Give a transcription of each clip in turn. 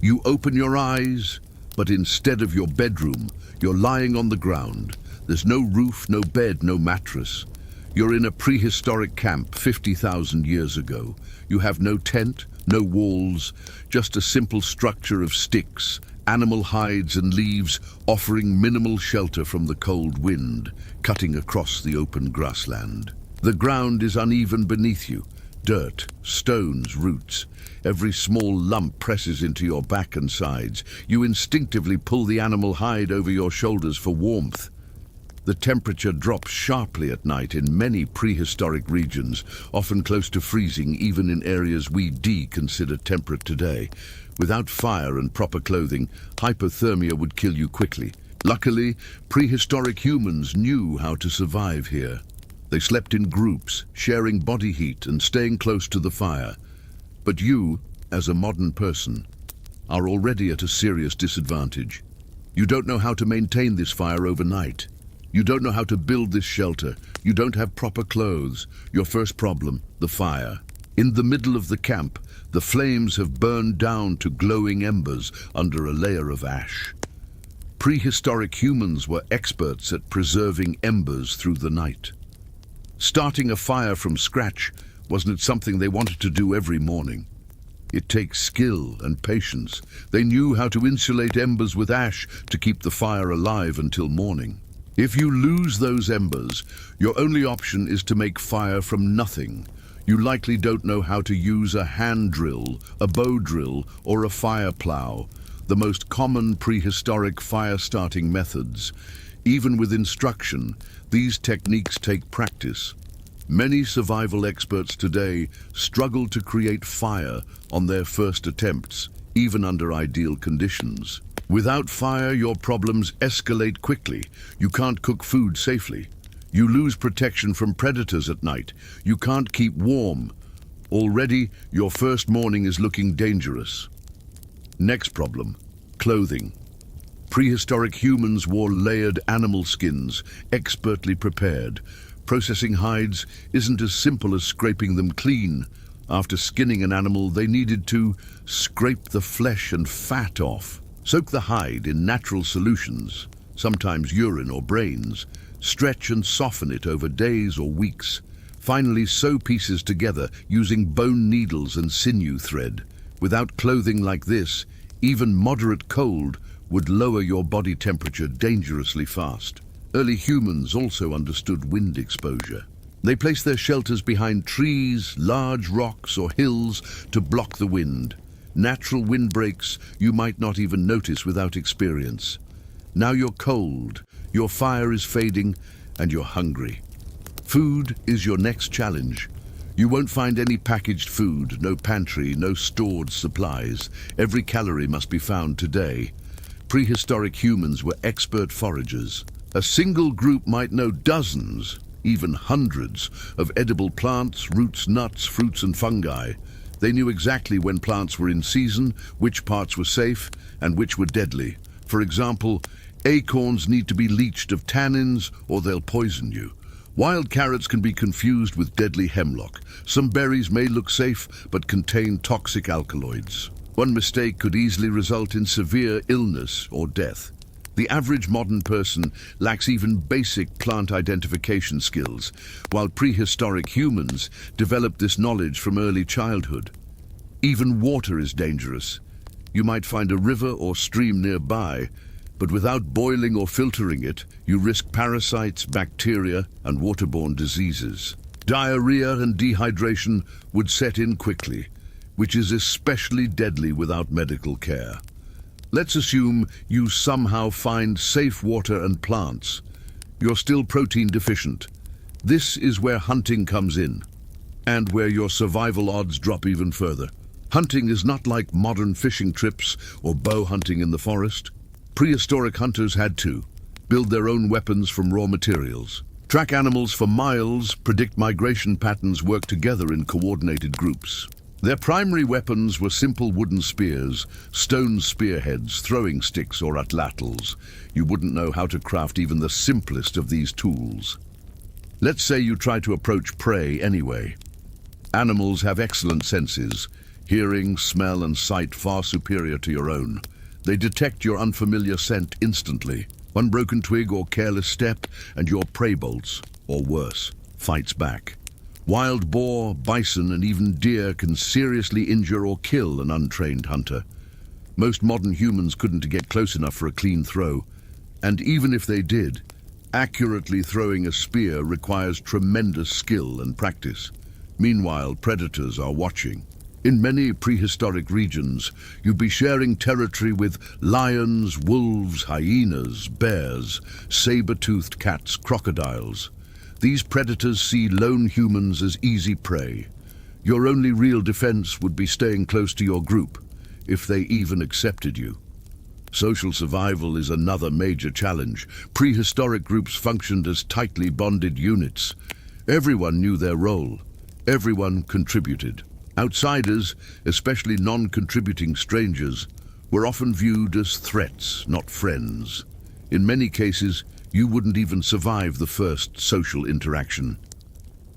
You open your eyes, but instead of your bedroom, you're lying on the ground. There's no roof, no bed, no mattress. You're in a prehistoric camp 50,000 years ago. You have no tent, no walls, just a simple structure of sticks, animal hides and leaves, offering minimal shelter from the cold wind, cutting across the open grassland. The ground is uneven beneath you. Dirt, stones, roots. Every small lump presses into your back and sides. You instinctively pull the animal hide over your shoulders for warmth. The temperature drops sharply at night in many prehistoric regions, often close to freezing even in areas we consider temperate today. Without fire and proper clothing, hypothermia would kill you quickly. Luckily, prehistoric humans knew how to survive here. They slept in groups, sharing body heat and staying close to the fire. But you, as a modern person, are already at a serious disadvantage. You don't know how to maintain this fire overnight. You don't know how to build this shelter. You don't have proper clothes. Your first problem, the fire. In the middle of the camp, the flames have burned down to glowing embers under a layer of ash. Prehistoric humans were experts at preserving embers through the night. Starting a fire from scratch wasn't something they wanted to do every morning. It takes skill and patience. They knew how to insulate embers with ash to keep the fire alive until morning. If you lose those embers, your only option is to make fire from nothing. You likely don't know how to use a hand drill, a bow drill, or a fire plow, the most common prehistoric fire-starting methods. Even with instruction, these techniques take practice. Many survival experts today struggle to create fire on their first attempts, even under ideal conditions. Without fire, your problems escalate quickly. You can't cook food safely. You lose protection from predators at night. You can't keep warm. Already, your first morning is looking dangerous. Next problem, clothing. Prehistoric humans wore layered animal skins, expertly prepared. Processing hides isn't as simple as scraping them clean. After skinning an animal, they needed to scrape the flesh and fat off. Soak the hide in natural solutions, sometimes urine or brains. Stretch and soften it over days or weeks. Finally, sew pieces together using bone needles and sinew thread. Without clothing like this, even moderate cold would lower your body temperature dangerously fast. Early humans also understood wind exposure. They placed their shelters behind trees, large rocks or hills to block the wind. Natural windbreaks you might not even notice without experience. Now you're cold, your fire is fading, and you're hungry. Food is your next challenge. You won't find any packaged food, no pantry, no stored supplies. Every calorie must be found today. Prehistoric humans were expert foragers. A single group might know dozens, even hundreds, of edible plants, roots, nuts, fruits, and fungi. They knew exactly when plants were in season, which parts were safe, and which were deadly. For example, acorns need to be leached of tannins or they'll poison you. Wild carrots can be confused with deadly hemlock. Some berries may look safe but contain toxic alkaloids. One mistake could easily result in severe illness or death. The average modern person lacks even basic plant identification skills, while prehistoric humans developed this knowledge from early childhood. Even water is dangerous. You might find a river or stream nearby, but without boiling or filtering it, you risk parasites, bacteria, and waterborne diseases. Diarrhea and dehydration would set in quickly, which is especially deadly without medical care. Let's assume you somehow find safe water and plants. You're still protein deficient. This is where hunting comes in, and where your survival odds drop even further. Hunting is not like modern fishing trips or bow hunting in the forest. Prehistoric hunters had to build their own weapons from raw materials, track animals for miles, predict migration patterns, work together in coordinated groups. Their primary weapons were simple wooden spears, stone spearheads, throwing sticks, or atlatls. You wouldn't know how to craft even the simplest of these tools. Let's say you try to approach prey anyway. Animals have excellent senses. hearing, smell and sight far superior to your own. They detect your unfamiliar scent instantly. One broken twig or careless step and your prey bolts, or worse, fights back. Wild boar, bison and even deer can seriously injure or kill an untrained hunter. Most modern humans couldn't get close enough for a clean throw, and even if they did, accurately throwing a spear requires tremendous skill and practice. Meanwhile, predators are watching. In many prehistoric regions, you'd be sharing territory with lions, wolves, hyenas, bears, saber-toothed cats, crocodiles. These predators see lone humans as easy prey. Your only real defense would be staying close to your group, if they even accepted you. Social survival is another major challenge. Prehistoric groups functioned as tightly bonded units. Everyone knew their role. Everyone contributed. Outsiders, especially non-contributing strangers, were often viewed as threats, not friends. In many cases, you wouldn't even survive the first social interaction.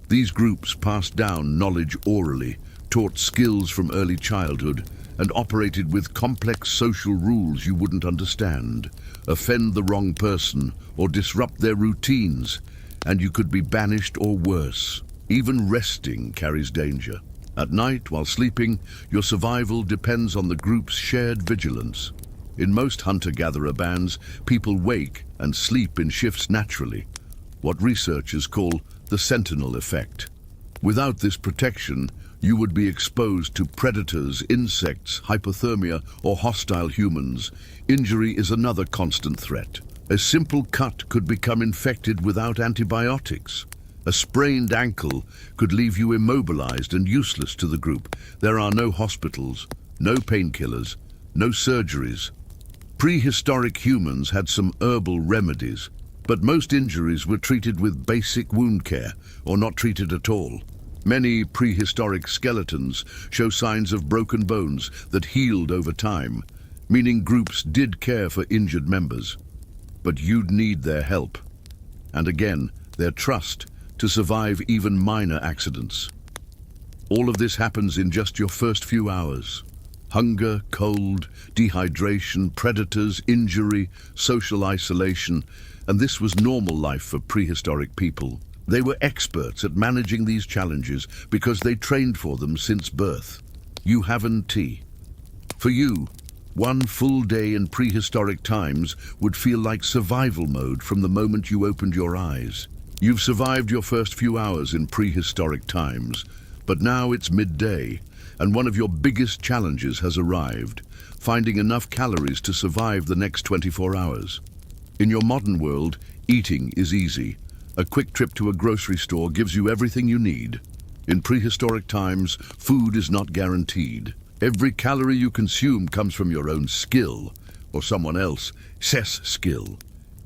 These groups passed down knowledge orally, taught skills from early childhood, and operated with complex social rules you wouldn't understand. Offend the wrong person or disrupt their routines, and you could be banished or worse. Even resting carries danger. At night, while sleeping, your survival depends on the group's shared vigilance. In most hunter-gatherer bands, people wake and sleep in shifts naturally, what researchers call the sentinel effect. Without this protection, you would be exposed to predators, insects, hypothermia, or hostile humans. Injury is another constant threat. A simple cut could become infected without antibiotics. A sprained ankle could leave you immobilized and useless to the group. There are no hospitals, no painkillers, no surgeries. Prehistoric humans had some herbal remedies, but most injuries were treated with basic wound care or not treated at all. Many prehistoric skeletons show signs of broken bones that healed over time, meaning groups did care for injured members. But you'd need their help, and again, their trust to survive even minor accidents. All of this happens in just your first few hours. Hunger, cold, dehydration, predators, injury, social isolation, and this was normal life for prehistoric people. They were experts at managing these challenges because they trained for them since birth. You haven't tea. For you, one full day in prehistoric times would feel like survival mode from the moment you opened your eyes. You've survived your first few hours in prehistoric times, but now it's midday, and one of your biggest challenges has arrived, finding enough calories to survive the next 24 hours. In your modern world, eating is easy. A quick trip to a grocery store gives you everything you need. In prehistoric times, food is not guaranteed. Every calorie you consume comes from your own skill, or someone else's skill,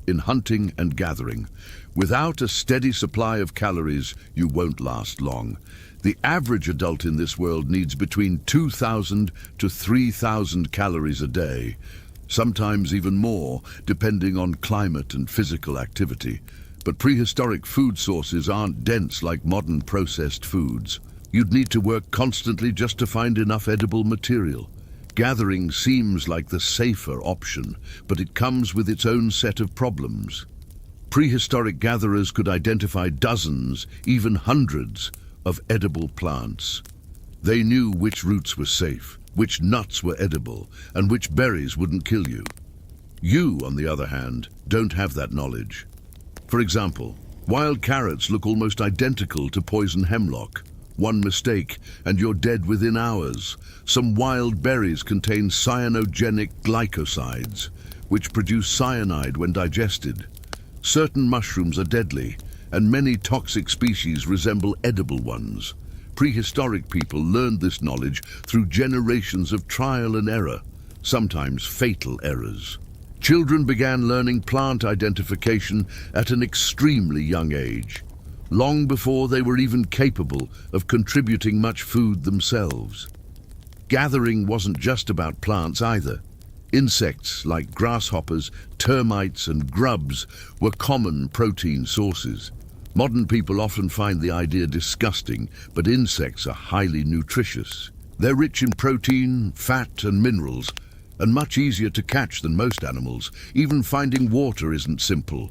in hunting and gathering. Without a steady supply of calories, you won't last long. The average adult in this world needs between 2,000 to 3,000 calories a day, sometimes even more, depending on climate and physical activity. But prehistoric food sources aren't dense like modern processed foods. You'd need to work constantly just to find enough edible material. Gathering seems like the safer option, but it comes with its own set of problems. Prehistoric gatherers could identify dozens, even hundreds, of edible plants. They knew which roots were safe, which nuts were edible, and which berries wouldn't kill you. You, on the other hand, don't have that knowledge. For example, wild carrots look almost identical to poison hemlock. One mistake, and you're dead within hours. Some wild berries contain cyanogenic glycosides, which produce cyanide when digested. Certain mushrooms are deadly, and many toxic species resemble edible ones. Prehistoric people learned this knowledge through generations of trial and error, sometimes fatal errors. Children began learning plant identification at an extremely young age, long before they were even capable of contributing much food themselves. Gathering wasn't just about plants either. Insects like grasshoppers, termites and grubs were common protein sources. Modern people often find the idea disgusting, but insects are highly nutritious. They're rich in protein, fat and minerals, and much easier to catch than most animals. Even finding water isn't simple.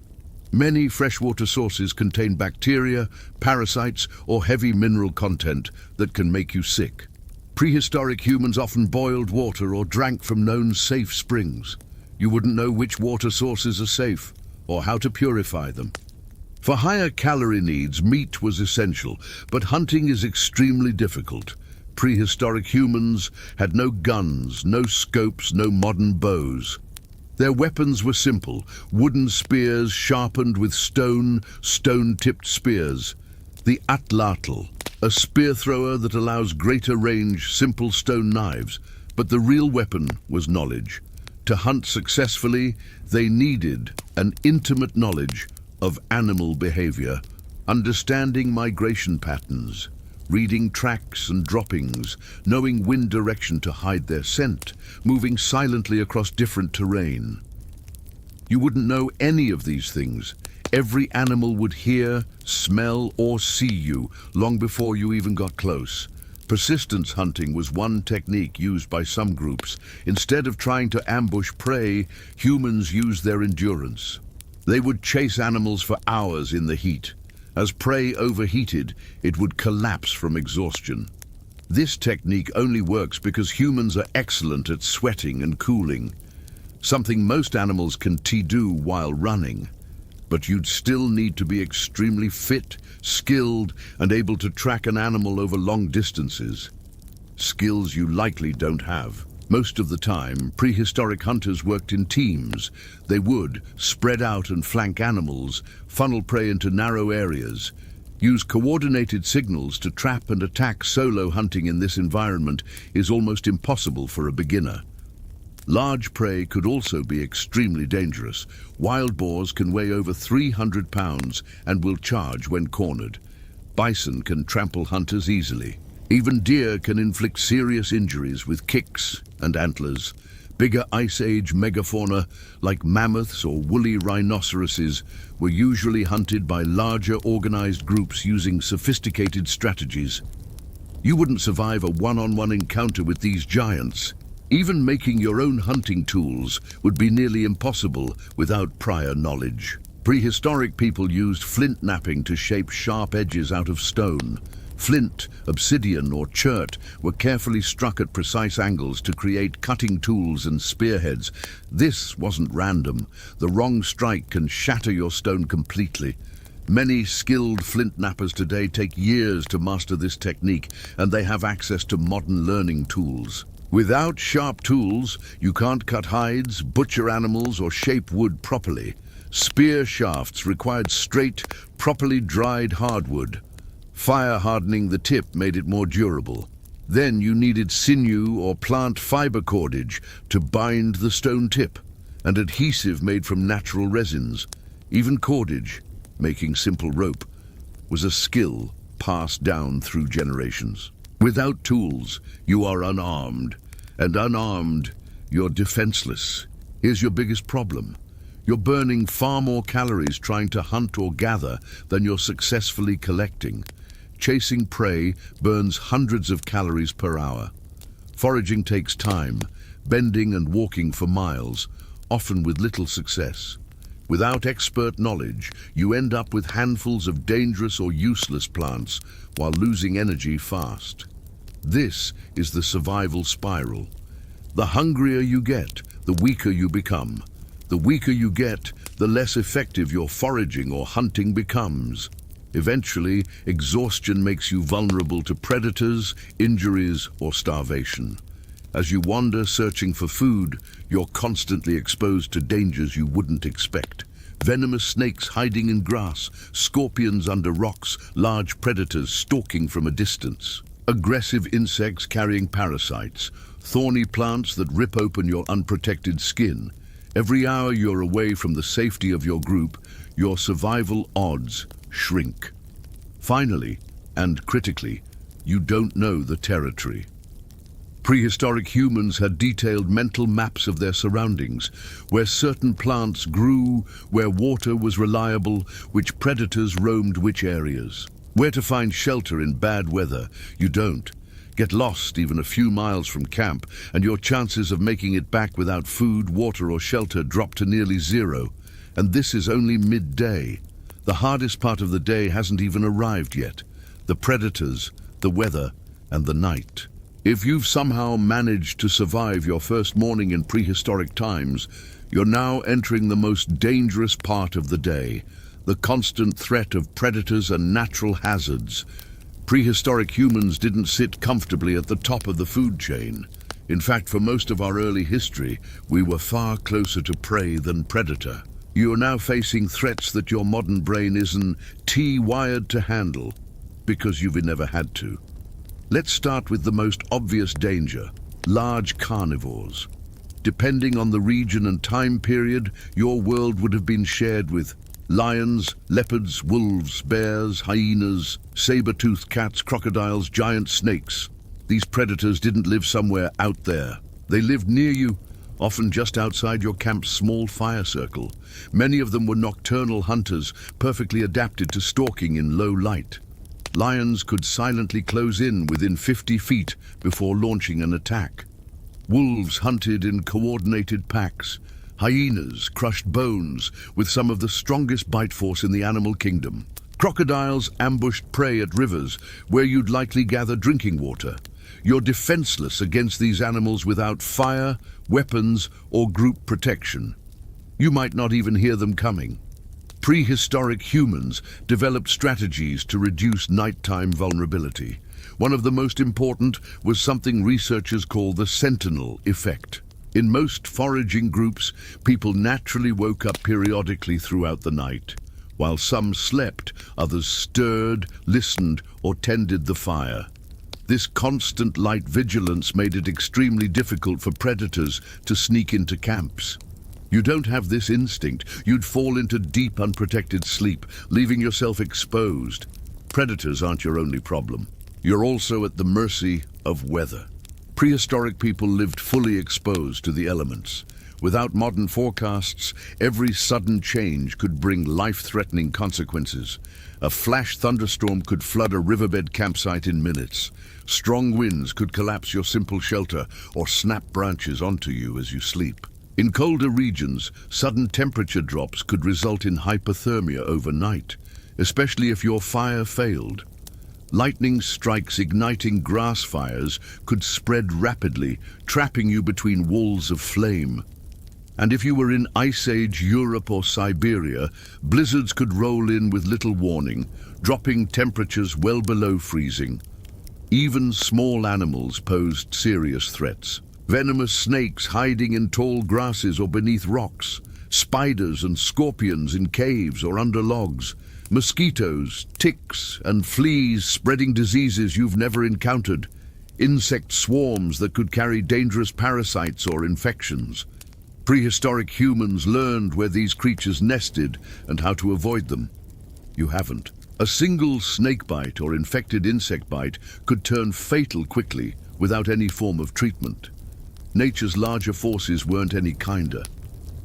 Many freshwater sources contain bacteria, parasites, or heavy mineral content that can make you sick. Prehistoric humans often boiled water or drank from known safe springs. You wouldn't know which water sources are safe or how to purify them. For higher calorie needs, meat was essential, but hunting is extremely difficult. Prehistoric humans had no guns, no scopes, no modern bows. Their weapons were simple: wooden spears sharpened with stone-tipped spears. The atlatl, a spear thrower that allows greater range, simple stone knives. But the real weapon was knowledge. To hunt successfully, they needed an intimate knowledge of animal behavior, understanding migration patterns, reading tracks and droppings, knowing wind direction to hide their scent, moving silently across different terrain. You wouldn't know any of these things. Every animal would hear, smell, or see you long before you even got close. Persistence hunting was one technique used by some groups. Instead of trying to ambush prey, humans used their endurance. They would chase animals for hours in the heat. As prey overheated, it would collapse from exhaustion. This technique only works because humans are excellent at sweating and cooling, something most animals can do while running. But you'd still need to be extremely fit, skilled, and able to track an animal over long distances. Skills you likely don't have. Most of the time, prehistoric hunters worked in teams. They would spread out and flank animals, funnel prey into narrow areas, use coordinated signals to trap and attack. Solo hunting in this environment is almost impossible for a beginner. Large prey could also be extremely dangerous. Wild boars can weigh over 300 pounds and will charge when cornered. Bison can trample hunters easily. Even deer can inflict serious injuries with kicks and antlers. Bigger Ice Age megafauna, like mammoths or woolly rhinoceroses, were usually hunted by larger organized groups using sophisticated strategies. You wouldn't survive a one-on-one encounter with these giants. Even making your own hunting tools would be nearly impossible without prior knowledge. Prehistoric people used flint knapping to shape sharp edges out of stone. Flint, obsidian, or chert were carefully struck at precise angles to create cutting tools and spearheads. This wasn't random. The wrong strike can shatter your stone completely. Many skilled flint knappers today take years to master this technique, and they have access to modern learning tools. Without sharp tools, you can't cut hides, butcher animals, or shape wood properly. Spear shafts required straight, properly dried hardwood. Fire hardening the tip made it more durable. Then you needed sinew or plant fiber cordage to bind the stone tip, and adhesive made from natural resins. Even cordage, making simple rope, was a skill passed down through generations. Without tools, you are unarmed, and unarmed, you're defenseless. Here's your biggest problem. You're burning far more calories trying to hunt or gather than you're successfully collecting. Chasing prey burns hundreds of calories per hour. Foraging takes time, bending and walking for miles, often with little success. Without expert knowledge, you end up with handfuls of dangerous or useless plants while losing energy fast. This is the survival spiral. The hungrier you get, the weaker you become. The weaker you get, the less effective your foraging or hunting becomes. Eventually, exhaustion makes you vulnerable to predators, injuries, or starvation. As you wander searching for food, you're constantly exposed to dangers you wouldn't expect. Venomous snakes hiding in grass, scorpions under rocks, large predators stalking from a distance. Aggressive insects carrying parasites, thorny plants that rip open your unprotected skin. Every hour you're away from the safety of your group, your survival odds shrink. Finally, and critically, you don't know the territory. Prehistoric humans had detailed mental maps of their surroundings, where certain plants grew, where water was reliable, which predators roamed which areas. Where to find shelter in bad weather, you don't. Get lost even a few miles from camp, and your chances of making it back without food, water, or shelter drop to nearly zero. And this is only midday. The hardest part of the day hasn't even arrived yet. The predators, the weather, and the night. If you've somehow managed to survive your first morning in prehistoric times, you're now entering the most dangerous part of the day, the constant threat of predators and natural hazards. Prehistoric humans didn't sit comfortably at the top of the food chain. In fact, for most of our early history, we were far closer to prey than predator. You are now facing threats that your modern brain isn't T-wired to handle, because you've never had to. Let's start with the most obvious danger, large carnivores. Depending on the region and time period, your world would have been shared with lions, leopards, wolves, bears, hyenas, saber-toothed cats, crocodiles, giant snakes. These predators didn't live somewhere out there. They lived near you, often just outside your camp's small fire circle. Many of them were nocturnal hunters, perfectly adapted to stalking in low light. Lions could silently close in within 50 feet before launching an attack. Wolves hunted in coordinated packs. Hyenas crushed bones with some of the strongest bite force in the animal kingdom. Crocodiles ambushed prey at rivers where you'd likely gather drinking water. You're defenseless against these animals without fire, weapons, or group protection. You might not even hear them coming. Prehistoric humans developed strategies to reduce nighttime vulnerability. One of the most important was something researchers call the sentinel effect. In most foraging groups, people naturally woke up periodically throughout the night. While some slept, others stirred, listened, or tended the fire. This constant light vigilance made it extremely difficult for predators to sneak into camps. You don't have this instinct, you'd fall into deep, unprotected sleep, leaving yourself exposed. Predators aren't your only problem. You're also at the mercy of weather. Prehistoric people lived fully exposed to the elements. Without modern forecasts, every sudden change could bring life-threatening consequences. A flash thunderstorm could flood a riverbed campsite in minutes. Strong winds could collapse your simple shelter or snap branches onto you as you sleep. In colder regions, sudden temperature drops could result in hypothermia overnight, especially if your fire failed. Lightning strikes igniting grass fires could spread rapidly, trapping you between walls of flame. And if you were in Ice Age Europe or Siberia, blizzards could roll in with little warning, dropping temperatures well below freezing. Even small animals posed serious threats. Venomous snakes hiding in tall grasses or beneath rocks, spiders and scorpions in caves or under logs, mosquitoes, ticks, and fleas spreading diseases you've never encountered, insect swarms that could carry dangerous parasites or infections. Prehistoric humans learned where these creatures nested and how to avoid them. You haven't. A single snake bite or infected insect bite could turn fatal quickly without any form of treatment. Nature's larger forces weren't any kinder.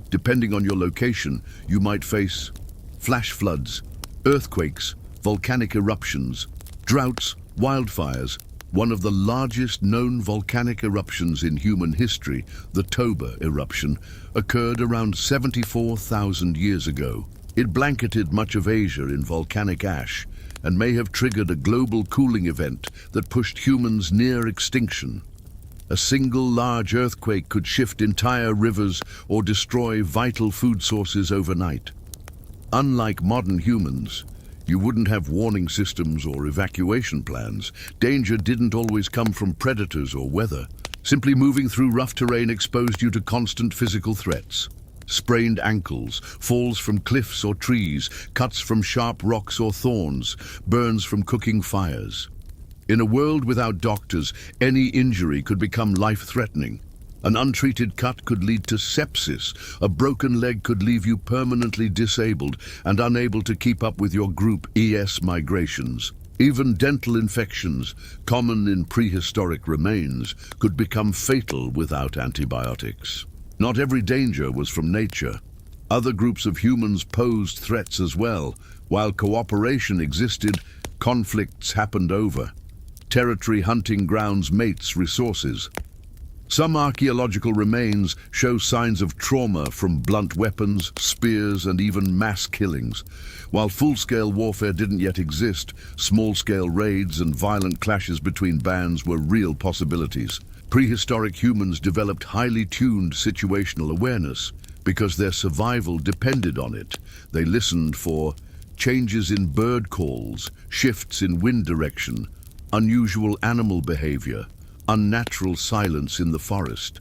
Depending on your location, you might face flash floods, earthquakes, volcanic eruptions, droughts, wildfires. One of the largest known volcanic eruptions in human history, the Toba eruption, occurred around 74,000 years ago. It blanketed much of Asia in volcanic ash and may have triggered a global cooling event that pushed humans near extinction. A single large earthquake could shift entire rivers or destroy vital food sources overnight. Unlike modern humans, you wouldn't have warning systems or evacuation plans. Danger didn't always come from predators or weather. Simply moving through rough terrain exposed you to constant physical threats. Sprained ankles, falls from cliffs or trees, cuts from sharp rocks or thorns, burns from cooking fires. In a world without doctors, any injury could become life-threatening. An untreated cut could lead to sepsis. A broken leg could leave you permanently disabled and unable to keep up with your group ES migrations. Even dental infections, common in prehistoric remains, could become fatal without antibiotics. Not every danger was from nature. Other groups of humans posed threats as well. While cooperation existed, conflicts happened over. territory, hunting grounds, mates, resources. Some archaeological remains show signs of trauma from blunt weapons, spears, and even mass killings. While full-scale warfare didn't yet exist, small-scale raids and violent clashes between bands were real possibilities. Prehistoric humans developed highly tuned situational awareness because their survival depended on it. They listened for changes in bird calls, shifts in wind direction, unusual animal behavior, unnatural silence in the forest.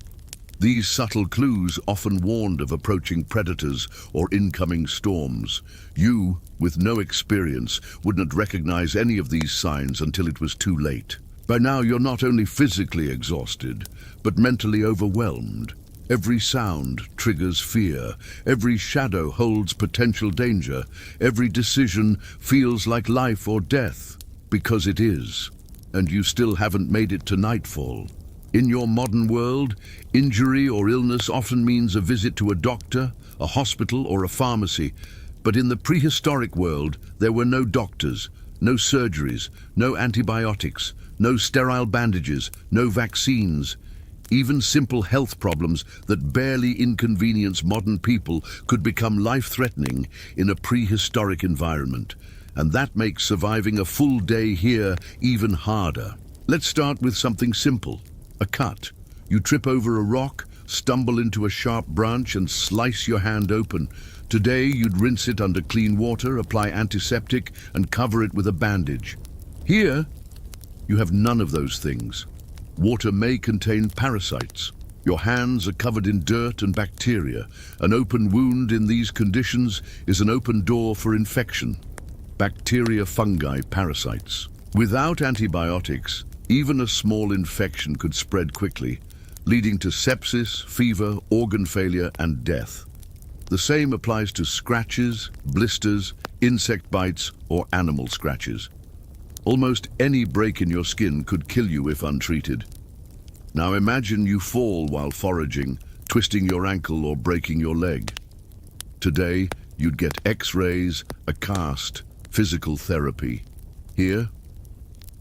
These subtle clues often warned of approaching predators or incoming storms. You, with no experience, wouldn't recognize any of these signs until it was too late. By now, you're not only physically exhausted, but mentally overwhelmed. Every sound triggers fear. Every shadow holds potential danger. Every decision feels like life or death, because it is. And you still haven't made it to nightfall. In your modern world, injury or illness often means a visit to a doctor, a hospital, or a pharmacy. But in the prehistoric world, there were no doctors, no surgeries, no antibiotics, no sterile bandages, no vaccines. Even simple health problems that barely inconvenience modern people could become life-threatening in a prehistoric environment. And that makes surviving a full day here even harder. Let's start with something simple, a cut. You trip over a rock, stumble into a sharp branch, and slice your hand open. Today, you'd rinse it under clean water, apply antiseptic, and cover it with a bandage. Here, you have none of those things. Water may contain parasites. Your hands are covered in dirt and bacteria. An open wound in these conditions is an open door for infection. Bacteria, fungi, parasites. Without antibiotics, even a small infection could spread quickly, leading to sepsis, fever, organ failure, and death. The same applies to scratches, blisters, insect bites, or animal scratches. Almost any break in your skin could kill you if untreated. Now imagine you fall while foraging, twisting your ankle or breaking your leg. Today, you'd get X-rays, a cast, physical therapy. Here,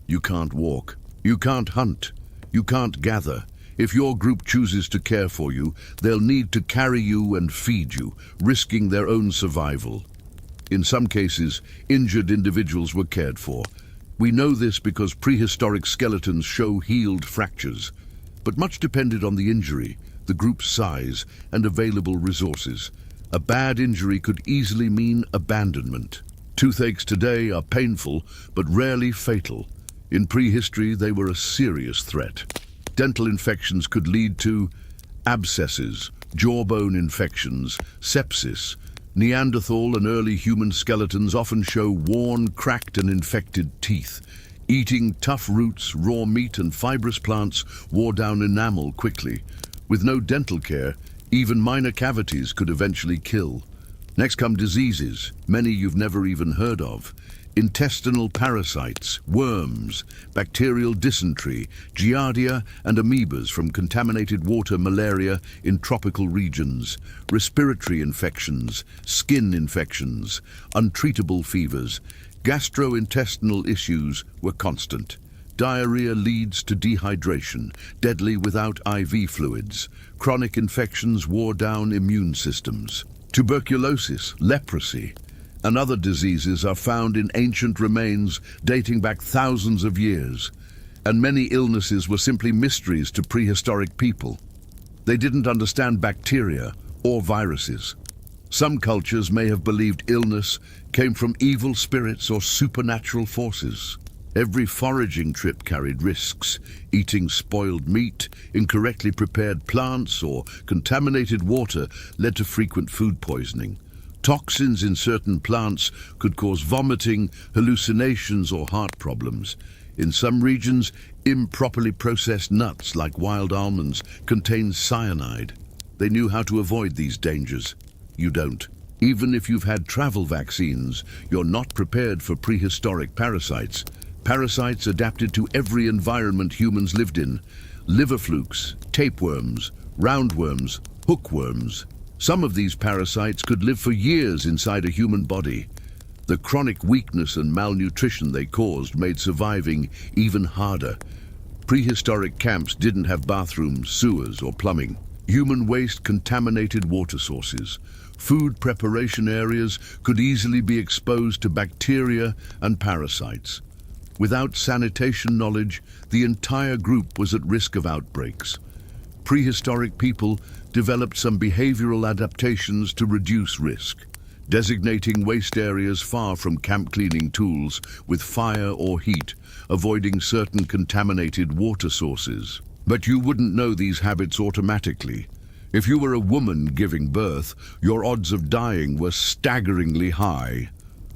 you can't walk, you can't hunt, you can't gather. If your group chooses to care for you, they'll need to carry you and feed you, risking their own survival. In some cases, injured individuals were cared for. We know this because prehistoric skeletons show healed fractures, but much depended on the injury, the group's size, and available resources. A bad injury could easily mean abandonment. Toothaches today are painful, but rarely fatal. In prehistory, they were a serious threat. Dental infections could lead to abscesses, jawbone infections, sepsis. Neanderthal and early human skeletons often show worn, cracked, and infected teeth. Eating tough roots, raw meat, and fibrous plants wore down enamel quickly. With no dental care, even minor cavities could eventually kill. Next come diseases, many you've never even heard of. Intestinal parasites, worms, bacterial dysentery, giardia, and amoebas from contaminated water, malaria in tropical regions, respiratory infections, skin infections, untreatable fevers. Gastrointestinal issues were constant. Diarrhea leads to dehydration, deadly without IV fluids. Chronic infections wore down immune systems. Tuberculosis, leprosy, and other diseases are found in ancient remains dating back thousands of years, and many illnesses were simply mysteries to prehistoric people. They didn't understand bacteria or viruses. Some cultures may have believed illness came from evil spirits or supernatural forces. Every foraging trip carried risks. Eating spoiled meat, incorrectly prepared plants, or contaminated water led to frequent food poisoning. Toxins in certain plants could cause vomiting, hallucinations, or heart problems. In some regions, improperly processed nuts like wild almonds contain cyanide. They knew how to avoid these dangers. You don't. Even if you've had travel vaccines, you're not prepared for prehistoric parasites. Parasites adapted to every environment humans lived in. Liver flukes, tapeworms, roundworms, hookworms. Some of these parasites could live for years inside a human body. The chronic weakness and malnutrition they caused made surviving even harder. Prehistoric camps didn't have bathrooms, sewers, or plumbing. Human waste contaminated water sources. Food preparation areas could easily be exposed to bacteria and parasites. Without sanitation knowledge, the entire group was at risk of outbreaks. Prehistoric people developed some behavioral adaptations to reduce risk, designating waste areas far from camp cleaning tools with fire or heat, avoiding certain contaminated water sources. But you wouldn't know these habits automatically. If you were a woman giving birth, your odds of dying were staggeringly high.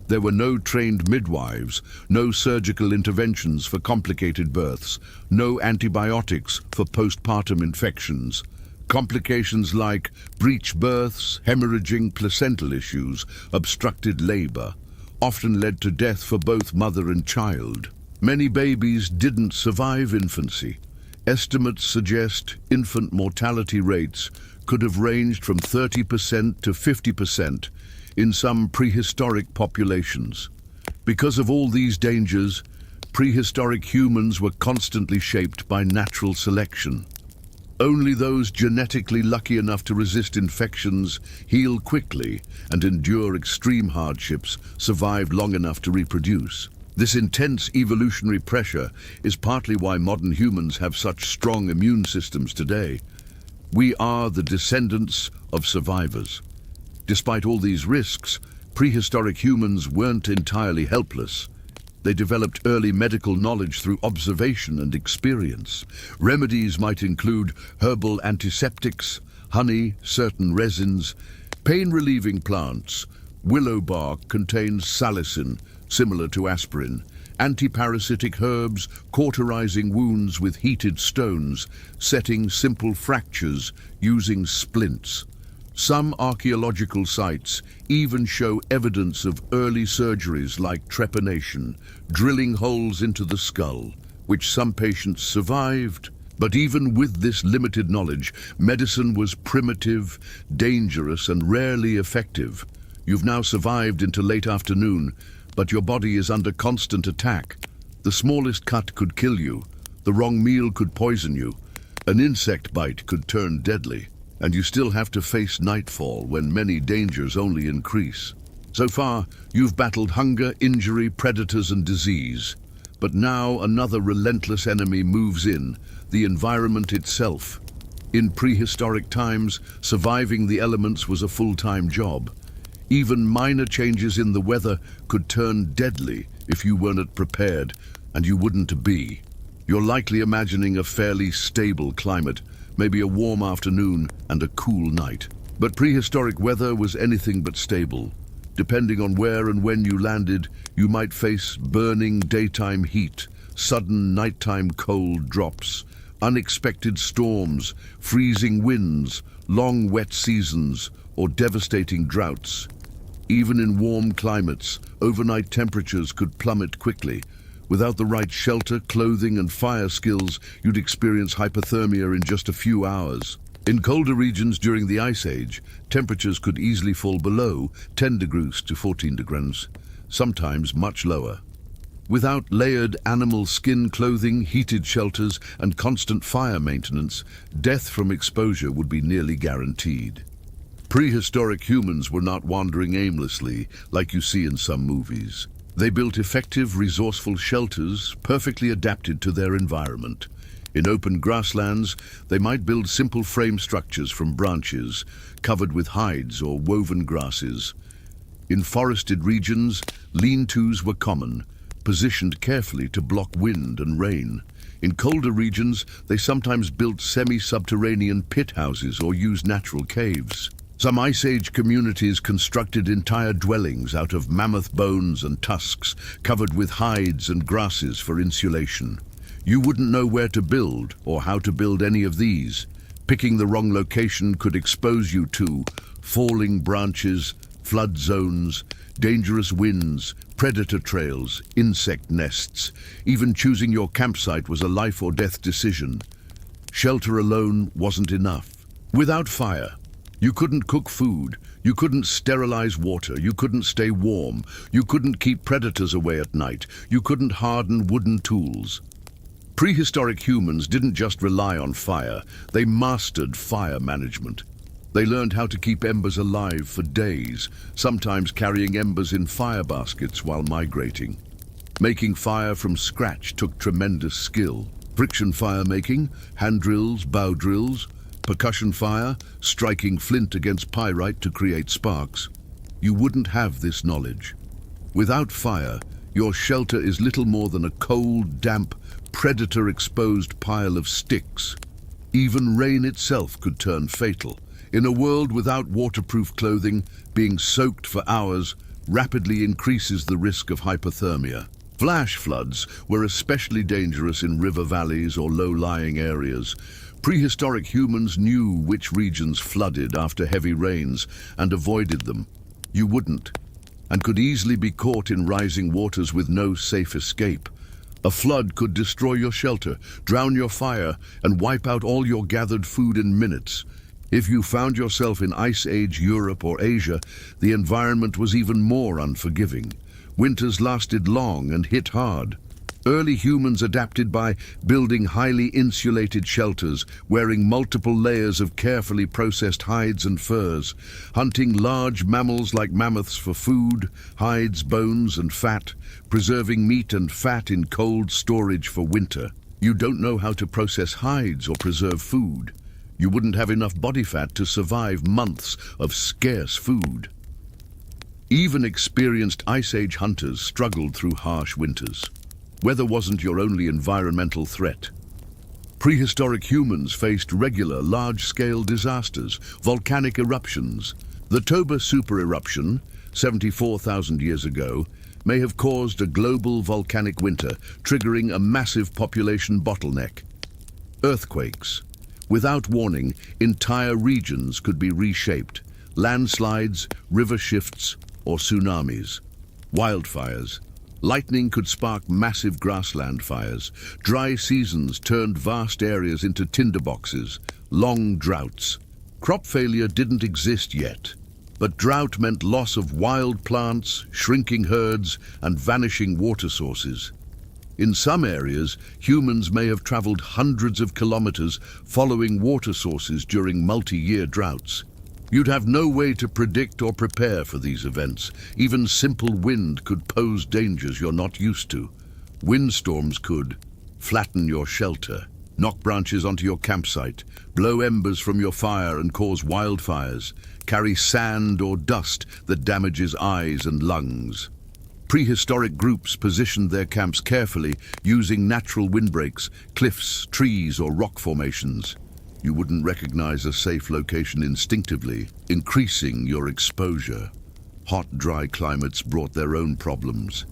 There were no trained midwives, no surgical interventions for complicated births, no antibiotics for postpartum infections. Complications like breech births, hemorrhaging placental issues, obstructed labor, often led to death for both mother and child. Many babies didn't survive infancy. Estimates suggest infant mortality rates could have ranged from 30% to 50% in some prehistoric populations. Because of all these dangers, prehistoric humans were constantly shaped by natural selection. Only those genetically lucky enough to resist infections, heal quickly, and endure extreme hardships survived long enough to reproduce. This intense evolutionary pressure is partly why modern humans have such strong immune systems today. We are the descendants of survivors. Despite all these risks, prehistoric humans weren't entirely helpless. They developed early medical knowledge through observation and experience. Remedies might include herbal antiseptics, honey, certain resins, pain-relieving plants. Willow bark contains salicin, similar to aspirin. Antiparasitic herbs, cauterizing wounds with heated stones, setting simple fractures using splints. Some archaeological sites even show evidence of early surgeries like trepanation, drilling holes into the skull, which some patients survived. But even with this limited knowledge, medicine was primitive, dangerous, and rarely effective. You've now survived into late afternoon, but your body is under constant attack. The smallest cut could kill you. The wrong meal could poison you. An insect bite could turn deadly. And you still have to face nightfall when many dangers only increase. So far, you've battled hunger, injury, predators, and disease. But now another relentless enemy moves in, the environment itself. In prehistoric times, surviving the elements was a full-time job. Even minor changes in the weather could turn deadly if you weren't prepared, and you wouldn't be. You're likely imagining a fairly stable climate, maybe a warm afternoon and a cool night. But prehistoric weather was anything but stable. Depending on where and when you landed, you might face burning daytime heat, sudden nighttime cold drops, unexpected storms, freezing winds, long wet seasons, or devastating droughts. Even in warm climates, overnight temperatures could plummet quickly. Without the right shelter, clothing, and fire skills, you'd experience hypothermia in just a few hours. In colder regions during the Ice Age, temperatures could easily fall below 10 degrees to 14 degrees, sometimes much lower. Without layered animal skin clothing, heated shelters, and constant fire maintenance, death from exposure would be nearly guaranteed. Prehistoric humans were not wandering aimlessly like you see in some movies. They built effective, resourceful shelters perfectly adapted to their environment. In open grasslands, they might build simple frame structures from branches, covered with hides or woven grasses. In forested regions, lean-tos were common, positioned carefully to block wind and rain. In colder regions, they sometimes built semi-subterranean pit houses or used natural caves. Some Ice Age communities constructed entire dwellings out of mammoth bones and tusks, covered with hides and grasses for insulation. You wouldn't know where to build or how to build any of these. Picking the wrong location could expose you to falling branches, flood zones, dangerous winds, predator trails, insect nests. Even choosing your campsite was a life or death decision. Shelter alone wasn't enough. Without fire, You couldn't cook food, you couldn't sterilize water, you couldn't stay warm, you couldn't keep predators away at night, you couldn't harden wooden tools. Prehistoric humans didn't just rely on fire, they mastered fire management. They learned how to keep embers alive for days, sometimes carrying embers in fire baskets while migrating. Making fire from scratch took tremendous skill. Friction fire making, hand drills, bow drills, percussion fire, striking flint against pyrite to create sparks. You wouldn't have this knowledge. Without fire, your shelter is little more than a cold, damp, predator-exposed pile of sticks. Even rain itself could turn fatal. In a world without waterproof clothing, being soaked for hours rapidly increases the risk of hypothermia. Flash floods were especially dangerous in river valleys or low-lying areas. Prehistoric humans knew which regions flooded after heavy rains and avoided them. You wouldn't, and could easily be caught in rising waters with no safe escape. A flood could destroy your shelter, drown your fire, and wipe out all your gathered food in minutes. If you found yourself in Ice Age Europe or Asia, the environment was even more unforgiving. Winters lasted long and hit hard. Early humans adapted by building highly insulated shelters, wearing multiple layers of carefully processed hides and furs, hunting large mammals like mammoths for food, hides, bones, and fat, preserving meat and fat in cold storage for winter. You don't know how to process hides or preserve food. You wouldn't have enough body fat to survive months of scarce food. Even experienced Ice Age hunters struggled through harsh winters. Weather wasn't your only environmental threat. Prehistoric humans faced regular, large-scale disasters, volcanic eruptions. The Toba supereruption, 74,000 years ago, may have caused a global volcanic winter, triggering a massive population bottleneck. Earthquakes. Without warning, entire regions could be reshaped. Landslides, river shifts, or tsunamis. Wildfires. Lightning could spark massive grassland fires. Dry seasons turned vast areas into tinderboxes. Long droughts. Crop failure didn't exist yet, but drought meant loss of wild plants, shrinking herds, and vanishing water sources. In some areas, humans may have traveled hundreds of kilometers following water sources during multi-year droughts. You'd have no way to predict or prepare for these events. Even simple wind could pose dangers you're not used to. Windstorms could flatten your shelter, knock branches onto your campsite, blow embers from your fire and cause wildfires, carry sand or dust that damages eyes and lungs. Prehistoric groups positioned their camps carefully, using natural windbreaks, cliffs, trees, or rock formations. You wouldn't recognize a safe location instinctively, increasing your exposure. Hot, dry climates brought their own problems.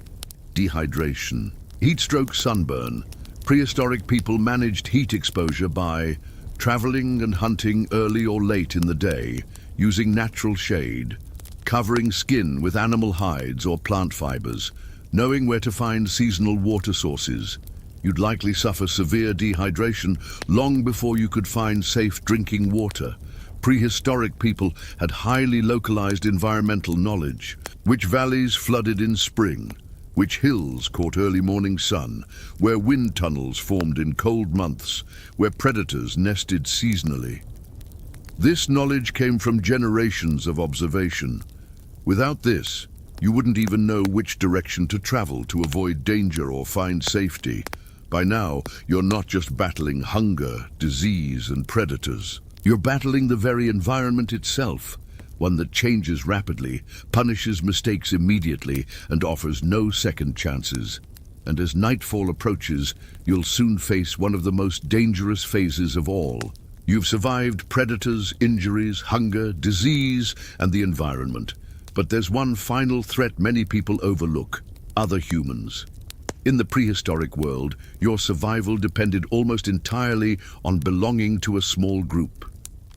Dehydration, heatstroke, sunburn. Prehistoric people managed heat exposure by traveling and hunting early or late in the day, using natural shade, covering skin with animal hides or plant fibers, knowing where to find seasonal water sources. You'd likely suffer severe dehydration long before you could find safe drinking water. Prehistoric people had highly localized environmental knowledge. Which valleys flooded in spring? Which hills caught early morning sun? Where wind tunnels formed in cold months? Where predators nested seasonally? This knowledge came from generations of observation. Without this, you wouldn't even know which direction to travel to avoid danger or find safety. By now, you're not just battling hunger, disease, and predators. You're battling the very environment itself, one that changes rapidly, punishes mistakes immediately, and offers no second chances. And as nightfall approaches, you'll soon face one of the most dangerous phases of all. You've survived predators, injuries, hunger, disease, and the environment. But there's one final threat many people overlook: other humans. In the prehistoric world, your survival depended almost entirely on belonging to a small group.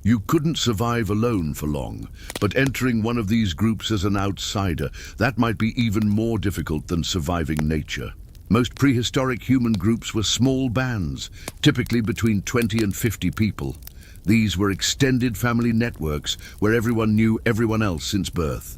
You couldn't survive alone for long, but entering one of these groups as an outsider, that might be even more difficult than surviving nature. Most prehistoric human groups were small bands, typically between 20 and 50 people. These were extended family networks where everyone knew everyone else since birth.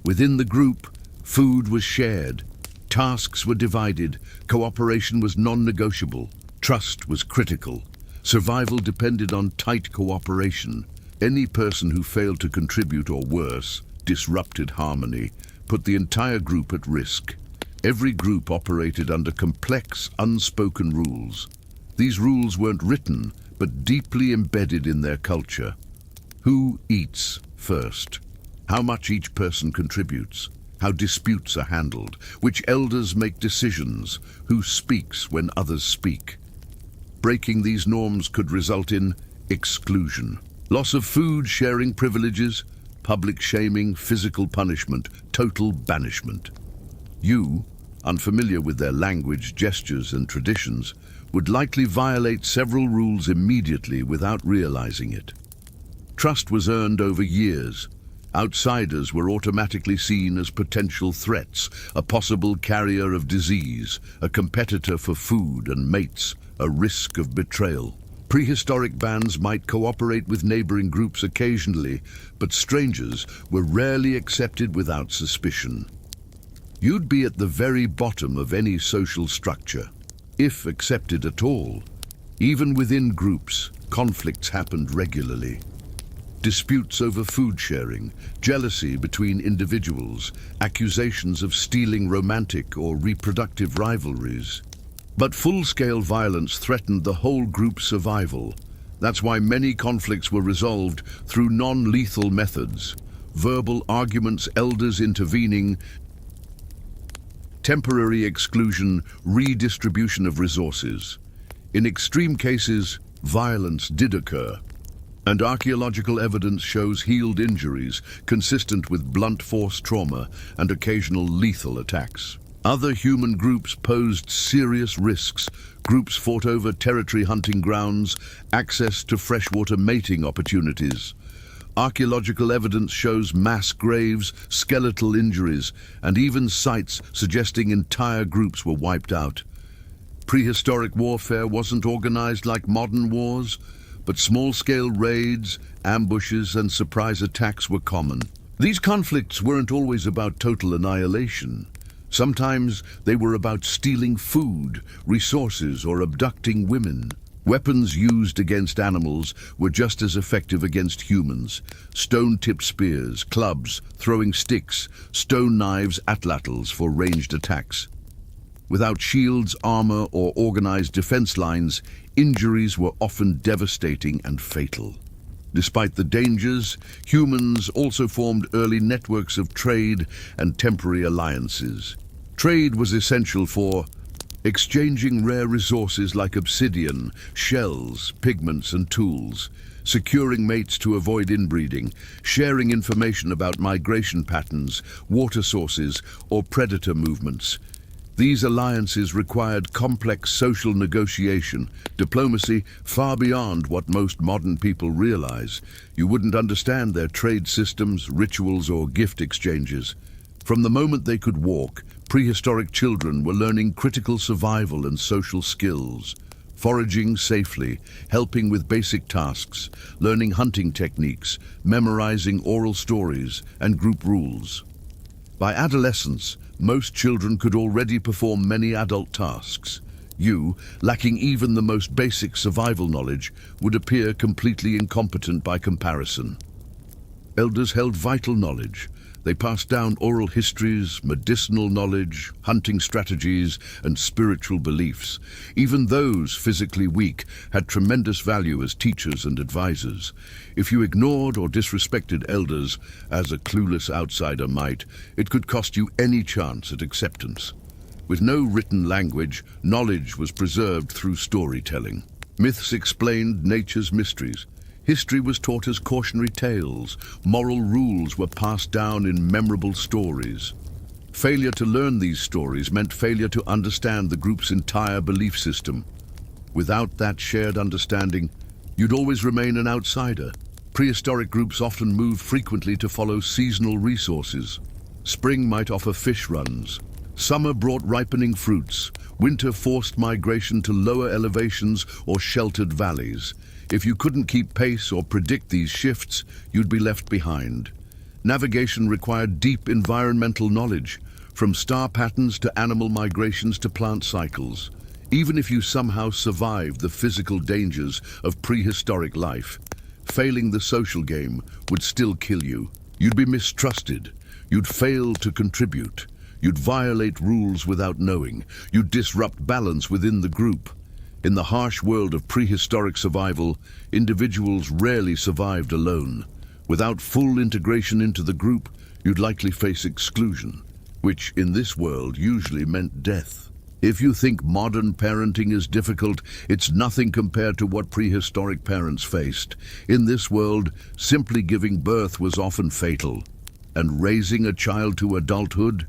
Within the group, food was shared, tasks were divided, cooperation was non-negotiable, trust was critical. Survival depended on tight cooperation. Any person who failed to contribute or worse, disrupted harmony, put the entire group at risk. Every group operated under complex, unspoken rules. These rules weren't written, but deeply embedded in their culture. Who eats first? How much each person contributes? How disputes are handled? Which elders make decisions? Who speaks when others speak? Breaking these norms could result in exclusion. Loss of food, sharing privileges, public shaming, physical punishment, total banishment. You, unfamiliar with their language, gestures and traditions, would likely violate several rules immediately without realizing it. Trust was earned over years. Outsiders were automatically seen as potential threats, a possible carrier of disease, a competitor for food and mates, a risk of betrayal. Prehistoric bands might cooperate with neighboring groups occasionally, but strangers were rarely accepted without suspicion. You'd be at the very bottom of any social structure, if accepted at all. Even within groups, conflicts happened regularly. Disputes over food sharing, jealousy between individuals, accusations of stealing romantic or reproductive rivalries. But full-scale violence threatened the whole group's survival. That's why many conflicts were resolved through non-lethal methods. Verbal arguments, elders intervening, temporary exclusion, redistribution of resources. In extreme cases, violence did occur, and archaeological evidence shows healed injuries consistent with blunt force trauma and occasional lethal attacks. Other human groups posed serious risks. Groups fought over territory hunting grounds, access to freshwater mating opportunities. Archaeological evidence shows mass graves, skeletal injuries, and even sites suggesting entire groups were wiped out. Prehistoric warfare wasn't organized like modern wars, but small-scale raids, ambushes, and surprise attacks were common. These conflicts weren't always about total annihilation. Sometimes they were about stealing food, resources, or abducting women. Weapons used against animals were just as effective against humans. Stone-tipped spears, clubs, throwing sticks, stone knives, atlatls for ranged attacks. Without shields, armor, or organized defense lines, injuries were often devastating and fatal. Despite the dangers, humans also formed early networks of trade and temporary alliances. Trade was essential for exchanging rare resources like obsidian, shells, pigments, and tools, securing mates to avoid inbreeding, sharing information about migration patterns, water sources, or predator movements. These alliances required complex social negotiation, diplomacy far beyond what most modern people realize. You wouldn't understand their trade systems, rituals, or gift exchanges. From the moment they could walk, prehistoric children were learning critical survival and social skills, foraging safely, helping with basic tasks, learning hunting techniques, memorizing oral stories, and group rules. By adolescence, most children could already perform many adult tasks. You, lacking even the most basic survival knowledge, would appear completely incompetent by comparison. Elders held vital knowledge. They passed down oral histories, medicinal knowledge, hunting strategies, and spiritual beliefs. Even those physically weak had tremendous value as teachers and advisors. If you ignored or disrespected elders, as a clueless outsider might, it could cost you any chance at acceptance. With no written language, knowledge was preserved through storytelling. Myths explained nature's mysteries. History was taught as cautionary tales. Moral rules were passed down in memorable stories. Failure to learn these stories meant failure to understand the group's entire belief system. Without that shared understanding, you'd always remain an outsider. Prehistoric groups often moved frequently to follow seasonal resources. Spring might offer fish runs. Summer brought ripening fruits. Winter forced migration to lower elevations or sheltered valleys. If you couldn't keep pace or predict these shifts, you'd be left behind. Navigation required deep environmental knowledge, from star patterns to animal migrations to plant cycles. Even if you somehow survived the physical dangers of prehistoric life, failing the social game would still kill you. You'd be mistrusted. You'd fail to contribute. You'd violate rules without knowing. You'd disrupt balance within the group. In the harsh world of prehistoric survival, individuals rarely survived alone. Without full integration into the group, you'd likely face exclusion, which in this world usually meant death. If you think modern parenting is difficult, it's nothing compared to what prehistoric parents faced. In this world, simply giving birth was often fatal. And raising a child to adulthood?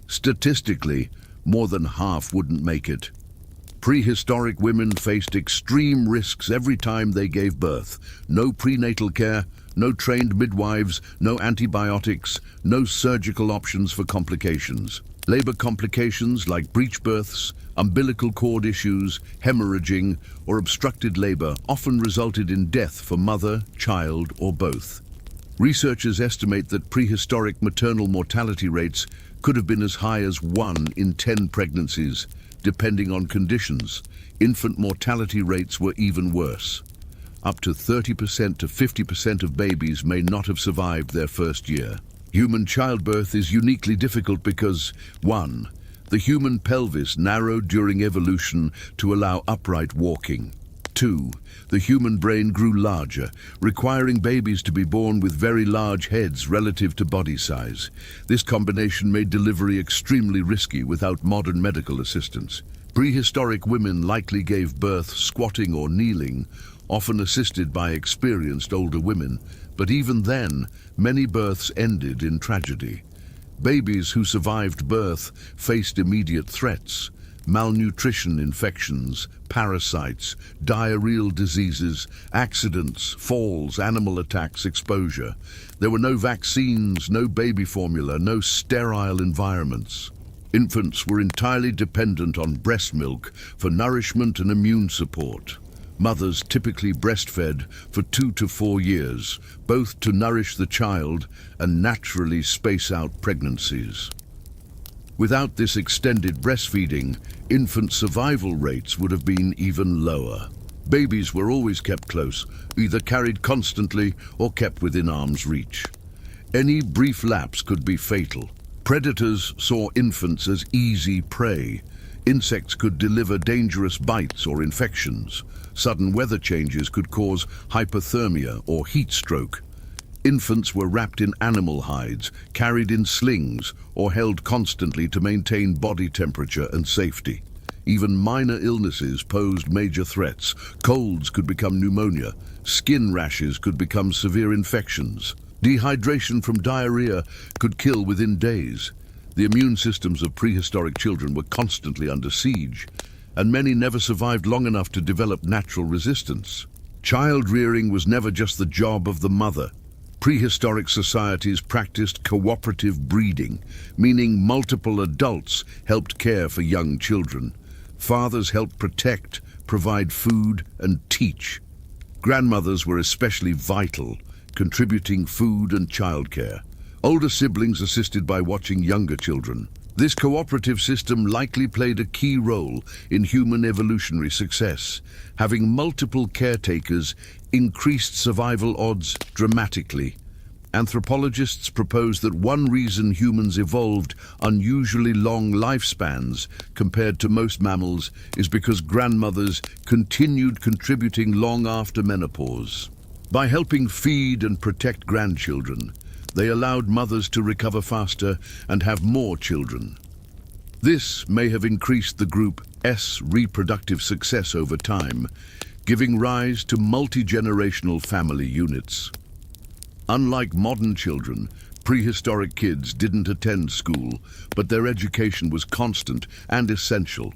Statistically, more than half wouldn't make it. Prehistoric women faced extreme risks every time they gave birth. No prenatal care, no trained midwives, no antibiotics, no surgical options for complications. Labor complications like breech births, umbilical cord issues, hemorrhaging, or obstructed labor often resulted in death for mother, child, or both. Researchers estimate that prehistoric maternal mortality rates could have been as high as 1 in 10 pregnancies. Depending on conditions, infant mortality rates were even worse. Up to 30% to 50% of babies may not have survived their first year. Human childbirth is uniquely difficult because, 1, the human pelvis narrowed during evolution to allow upright walking. 2, the human brain grew larger, requiring babies to be born with very large heads relative to body size. This combination made delivery extremely risky without modern medical assistance. Prehistoric women likely gave birth squatting or kneeling, often assisted by experienced older women, but even then, many births ended in tragedy. Babies who survived birth faced immediate threats: malnutrition, infections, parasites, diarrheal diseases, accidents, falls, animal attacks, exposure. There were no vaccines, no baby formula, no sterile environments. Infants were entirely dependent on breast milk for nourishment and immune support. Mothers typically breastfed for 2 to 4 years, both to nourish the child and naturally space out pregnancies. Without this extended breastfeeding, infant survival rates would have been even lower. Babies were always kept close, either carried constantly or kept within arm's reach. Any brief lapse could be fatal. Predators saw infants as easy prey. Insects could deliver dangerous bites or infections. Sudden weather changes could cause hypothermia or heat stroke. Infants were wrapped in animal hides, carried in slings, or held constantly to maintain body temperature and safety. Even minor illnesses posed major threats. Colds could become pneumonia. Skin rashes could become severe infections. Dehydration from diarrhea could kill within days. The immune systems of prehistoric children were constantly under siege, and many never survived long enough to develop natural resistance. Child rearing was never just the job of the mother. Prehistoric societies practiced cooperative breeding, meaning multiple adults helped care for young children. Fathers helped protect, provide food, and teach. Grandmothers were especially vital, contributing food and childcare. Older siblings assisted by watching younger children. This cooperative system likely played a key role in human evolutionary success. Having multiple caretakers increased survival odds dramatically. Anthropologists propose that one reason humans evolved unusually long lifespans compared to most mammals is because grandmothers continued contributing long after menopause. By helping feed and protect grandchildren, they allowed mothers to recover faster and have more children. This may have increased the group's reproductive success over time, giving rise to multi-generational family units. Unlike modern children, prehistoric kids didn't attend school, but their education was constant and essential.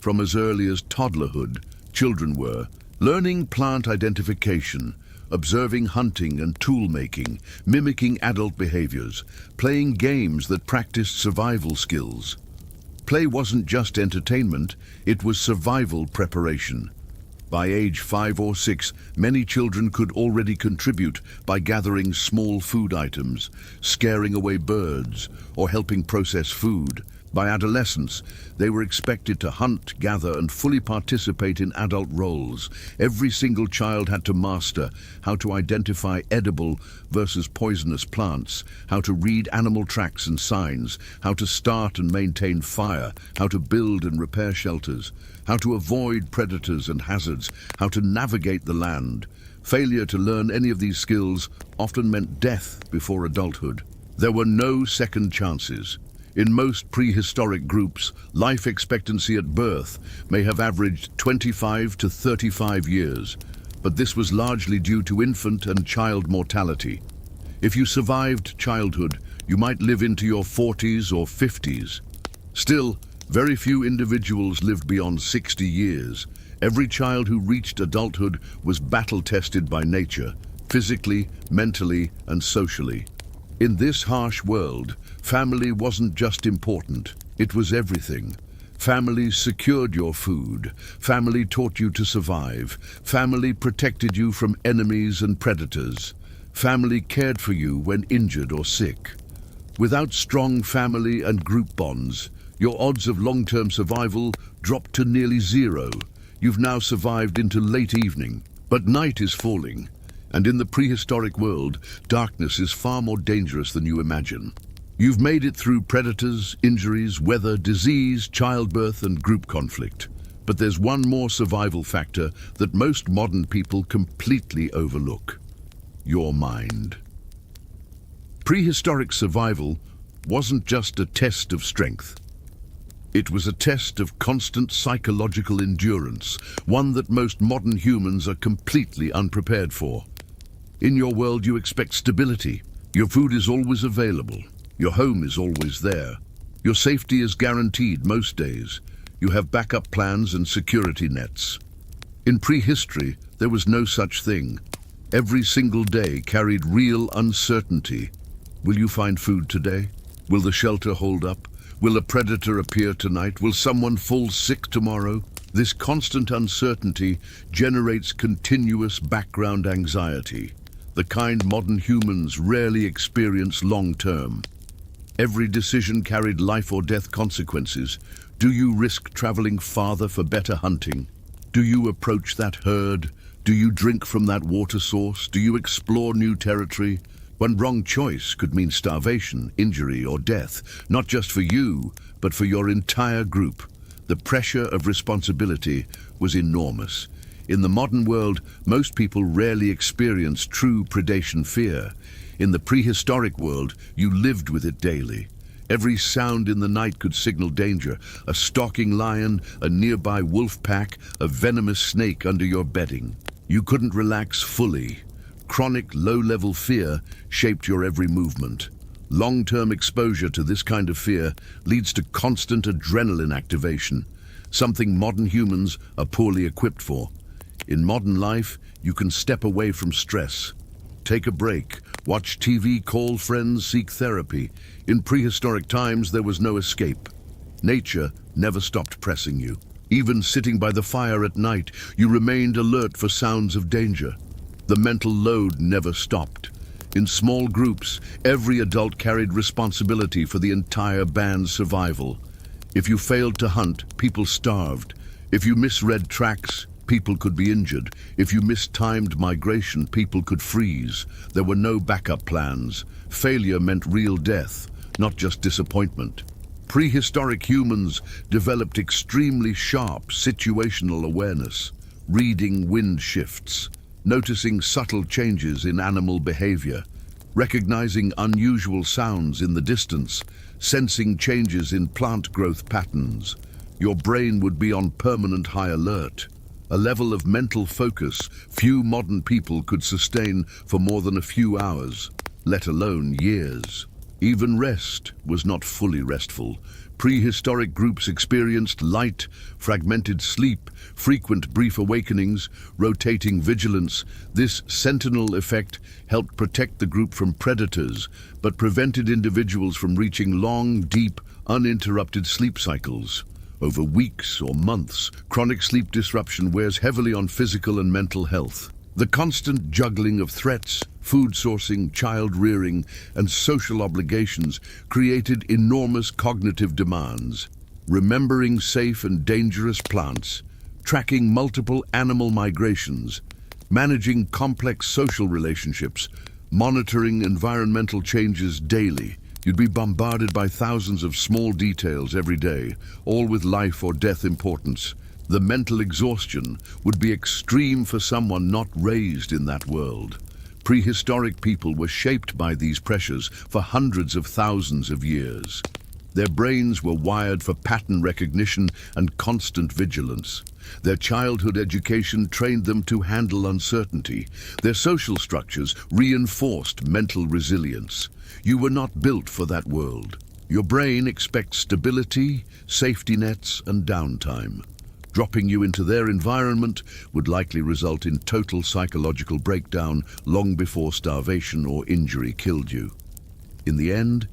From as early as toddlerhood, children were learning plant identification, observing hunting and tool-making, mimicking adult behaviors, playing games that practiced survival skills. Play wasn't just entertainment, it was survival preparation. By age 5 or 6, many children could already contribute by gathering small food items, scaring away birds, or helping process food. By adolescence, they were expected to hunt, gather, and fully participate in adult roles. Every single child had to master how to identify edible versus poisonous plants, how to read animal tracks and signs, how to start and maintain fire, how to build and repair shelters, how to avoid predators and hazards, how to navigate the land. Failure to learn any of these skills often meant death before adulthood. There were no second chances. In most prehistoric groups, life expectancy at birth may have averaged 25 to 35 years, but this was largely due to infant and child mortality. If you survived childhood, you might live into your 40s or 50s. Still, very few individuals lived beyond 60 years. Every child who reached adulthood was battle-tested by nature, physically, mentally, and socially. In this harsh world, family wasn't just important, it was everything. Family secured your food, family taught you to survive, family protected you from enemies and predators, family cared for you when injured or sick. Without strong family and group bonds, your odds of long-term survival dropped to nearly zero. You've now survived into late evening, but night is falling. And in the prehistoric world, darkness is far more dangerous than you imagine. You've made it through predators, injuries, weather, disease, childbirth, and group conflict. But there's one more survival factor that most modern people completely overlook: your mind. Prehistoric survival wasn't just a test of strength. It was a test of constant psychological endurance, one that most modern humans are completely unprepared for. In your world, you expect stability. Your food is always available. Your home is always there. Your safety is guaranteed most days. You have backup plans and security nets. In prehistory, there was no such thing. Every single day carried real uncertainty. Will you find food today? Will the shelter hold up? Will a predator appear tonight? Will someone fall sick tomorrow? This constant uncertainty generates continuous background anxiety, the kind modern humans rarely experience long-term. Every decision carried life or death consequences. Do you risk traveling farther for better hunting? Do you approach that herd? Do you drink from that water source? Do you explore new territory? One wrong choice could mean starvation, injury, or death, not just for you, but for your entire group. The pressure of responsibility was enormous. In the modern world, most people rarely experience true predation fear. In the prehistoric world, you lived with it daily. Every sound in the night could signal danger: a stalking lion, a nearby wolf pack, a venomous snake under your bedding. You couldn't relax fully. Chronic low-level fear shaped your every movement. Long-term exposure to this kind of fear leads to constant adrenaline activation, something modern humans are poorly equipped for. In modern life, you can step away from stress. Take a break, watch TV, call friends, seek therapy. In prehistoric times, there was no escape. Nature never stopped pressing you. Even sitting by the fire at night, you remained alert for sounds of danger. The mental load never stopped. In small groups, every adult carried responsibility for the entire band's survival. If you failed to hunt, people starved. If you misread tracks, people could be injured. If you mistimed migration, people could freeze. There were no backup plans. Failure meant real death, not just disappointment. Prehistoric humans developed extremely sharp situational awareness, reading wind shifts, noticing subtle changes in animal behavior, recognizing unusual sounds in the distance, sensing changes in plant growth patterns. Your brain would be on permanent high alert, a level of mental focus few modern people could sustain for more than a few hours, let alone years. Even rest was not fully restful. Prehistoric groups experienced light, fragmented sleep, frequent brief awakenings, rotating vigilance. This sentinel effect helped protect the group from predators, but prevented individuals from reaching long, deep, uninterrupted sleep cycles. Over weeks or months, chronic sleep disruption wears heavily on physical and mental health. The constant juggling of threats, food sourcing, child rearing, and social obligations created enormous cognitive demands. Remembering safe and dangerous plants, tracking multiple animal migrations, managing complex social relationships, monitoring environmental changes daily. You'd be bombarded by thousands of small details every day, all with life or death importance. The mental exhaustion would be extreme for someone not raised in that world. Prehistoric people were shaped by these pressures for hundreds of thousands of years. Their brains were wired for pattern recognition and constant vigilance. Their childhood education trained them to handle uncertainty. Their social structures reinforced mental resilience. You were not built for that world. Your brain expects stability, safety nets, and downtime. Dropping you into their environment would likely result in total psychological breakdown long before starvation or injury killed you. In the end,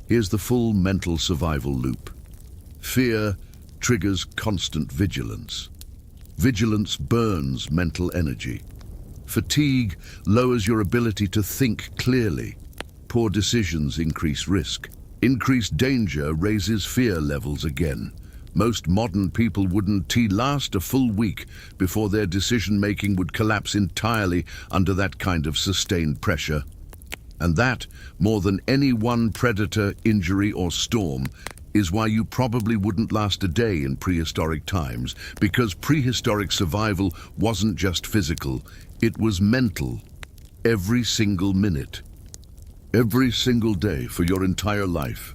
here's the full mental survival loop. Fear triggers constant vigilance. Vigilance burns mental energy. Fatigue lowers your ability to think clearly. Poor decisions increase risk. Increased danger raises fear levels again. Most modern people wouldn't last a full week before their decision-making would collapse entirely under that kind of sustained pressure. And that, more than any one predator, injury, or storm, is why you probably wouldn't last a day in prehistoric times, because prehistoric survival wasn't just physical, it was mental. Every single minute. Every single day for your entire life.